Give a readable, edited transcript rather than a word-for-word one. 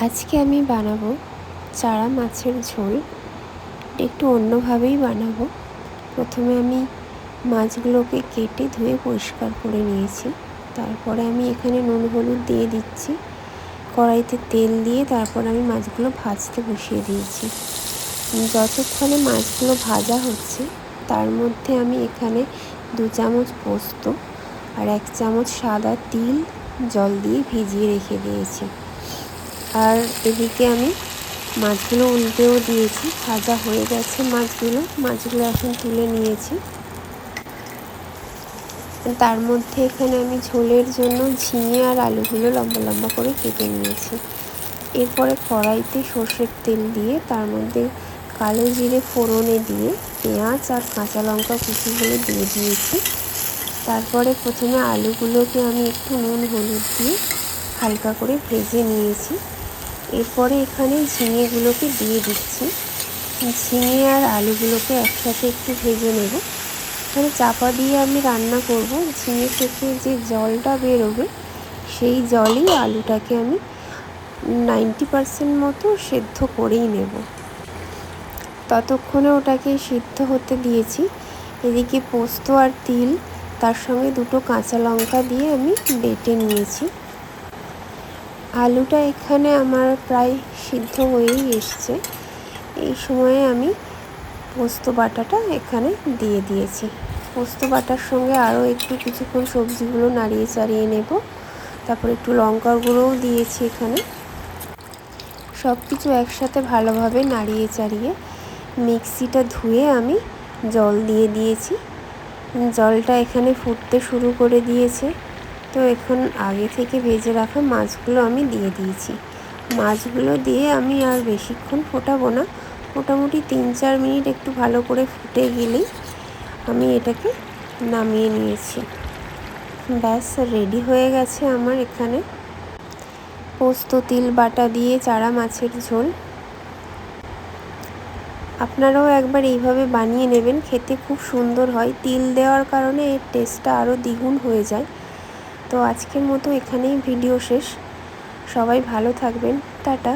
আজকে আমি বানাবো চারা মাছের ঝোল। একটু অন্যভাবেই বানাবো। প্রথমে আমি মাছগুলোকে কেটে ধুয়ে পরিষ্কার করে নিয়েছি। তারপরে আমি এখানে নুন হলুদ দিয়ে দিচ্ছি। কড়াইতে তেল দিয়ে তারপর আমি মাছগুলো ভাজতে বসিয়ে দিয়েছি। যতক্ষণে মাছগুলো ভাজা হচ্ছে তার মধ্যে আমি এখানে 2 চামচ পোস্ত আর 1 চামচ সাদা তিল জল দিয়ে ভিজিয়ে রেখে দিয়েছি। আর এদিকে আমি মাছগুলো উল্টেও দিয়েছি। ভাজা হয়ে গেছে মাছগুলো এখন তুলে নিয়েছি। তার মধ্যে এখানে আমি ঝোলের জন্য ঝিঙে আর আলুগুলো লম্বা লম্বা করে কেটে নিয়েছি। এরপরে কড়াইতে সর্ষের তেল দিয়ে তার মধ্যে কালো জিরে ফোড়নে দিয়ে পেঁয়াজ আর কাঁচা লঙ্কা কুচিগুলো দিয়ে দিয়েছি। তারপরে প্রথমে আলুগুলোকে আমি একটু নুন হলুদ দিয়ে হালকা করে ভেজে নিয়েছি। এরপরে এখানে ঝিঙেগুলোকে দিয়ে দিচ্ছি। ঝিঙে আর আলুগুলোকে একসাথে একটু ভেজে নেব। এখানে চাপা দিয়ে আমি রান্না করব। ঝিঙে থেকে যে জলটা বেরোবে সেই জলই আলুটাকে আমি 90% মতো সেদ্ধ করেই নেব। ততক্ষণে ওটাকে সিদ্ধ হতে দিয়েছি। এদিকে পোস্ত আর তিল তার সঙ্গে 2টো কাঁচা লঙ্কা দিয়ে আমি বেটে নিয়েছি। আলুটা এখানে আমার প্রায় সিদ্ধ হয়েই এসছে। এই সময়ে আমি পোস্ত বাটাটা এখানে দিয়ে দিয়েছি। পোস্ত বাটার সঙ্গে আরও একটু কিছুক্ষণ সবজিগুলো নাড়িয়ে চাড়িয়ে নেব। তারপর একটু লঙ্কার গুঁড়োও দিয়েছি এখানে। সব কিছু একসাথে ভালোভাবে নাড়িয়ে চাড়িয়ে মিক্সিটা ধুয়ে আমি জল দিয়ে দিয়েছি। জলটা এখানে ফুটতে শুরু করে দিয়েছে। তো এখন আগে থেকে ভেজে রাখা মাছগুলো আমি দিয়ে দিয়েছি। মাছগুলো দিয়ে আমি আর বেশিক্ষণ ফোটাবো না। মোটামুটি 3-4 মিনিট একটু ভালো করে ফুটে গেলেই আমি এটাকে নামিয়ে নিয়েছি। ব্যাস রেডি হয়ে গেছে আমার এখানে পোস্ত তিল বাটা দিয়ে চারা মাছের ঝোল। আপনারাও একবার এইভাবে বানিয়ে নেবেন, খেতে খুব সুন্দর হয়। তিল দেওয়ার কারণে এর টেস্টটা আরও দ্বিগুণ হয়ে যায়। তো আজকের মতো এখানেই ভিডিও শেষ। সবাই ভালো থাকবেন। টাটা।